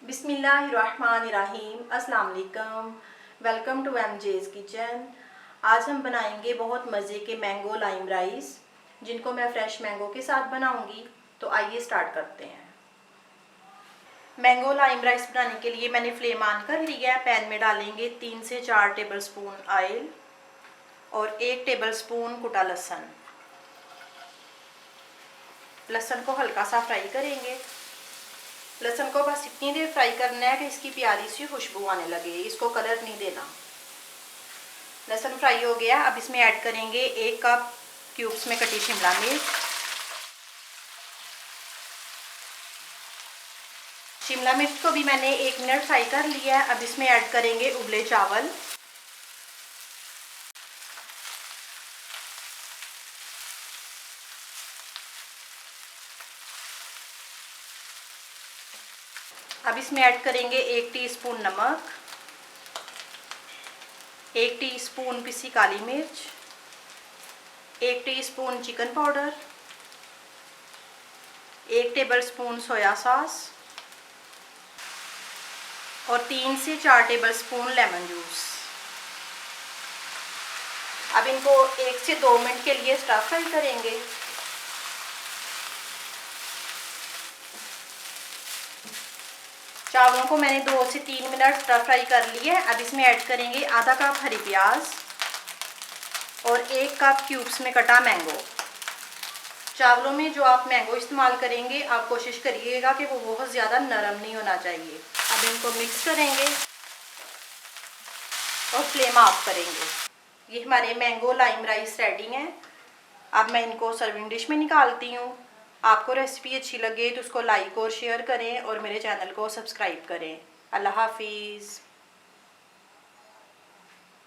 बिस्मिल्लाहिर्रहमानिर्रहीम। अस्सलाम वालेकुम। Welcome to MJ's kitchen. आज हम बनाएंगे बहुत मज़े के मैंगो लाइम राइस, जिनको मैं फ्रेश मैंगो के साथ बनाऊंगी। तो आइए स्टार्ट करते हैं। मैंगो लाइम राइस बनाने के लिए मैंने फ्लेम ऑन कर लिया है। पैन में डालेंगे 3 से 4 टेबलस्पून ऑयल और 1 टेबलस्पून कुटा लहसुन। लहसुन को हल्का सा फ्राई करेंगे। लहसुन को बस इतनी देर फ्राई करना है कि इसकी प्यारी सी खुशबू आने लगे, इसको कलर नहीं देना। लहसुन फ्राई हो गया। अब इसमें ऐड करेंगे 1 कप क्यूब्स में कटी शिमला मिर्च। शिमला मिर्च को भी मैंने 1 मिनट फ्राई कर लिया है। अब इसमें ऐड करेंगे उबले चावल। अब इसमें ऐड करेंगे 1 टीस्पून नमक, 1 टीस्पून पिसी काली मिर्च, 1 teaspoon chicken powder, 1 tablespoon soya sauce और 3 से 4 टेबलस्पून लेमन जूस। अब इनको 1 से 2 मिनट के लिए स्टर फ्राई करेंगे। चावलों को मैंने 2 से 3 मिनट स्टर फ्राई कर लिए। अब इसमें ऐड करेंगे आधा कप हरी प्याज और 1 कप क्यूब्स में कटा मैंगो। चावलों में जो आप मैंगो इस्तेमाल करेंगे, आप कोशिश करिएगा कि वो बहुत ज़्यादा नरम नहीं होना चाहिए। अब इनको मिक्स करेंगे और फ्लेम ऑफ करेंगे। ये हमारे मैंगो लाइम राइस रेडी हैं। अब मैं इनको सर्विंग डिश में निकालती हूँ। आपको रेसिपी अच्छी लगे तो उसको लाइक और शेयर करें और मेरे चैनल को सब्सक्राइब करें। अल्लाह हाफिज़।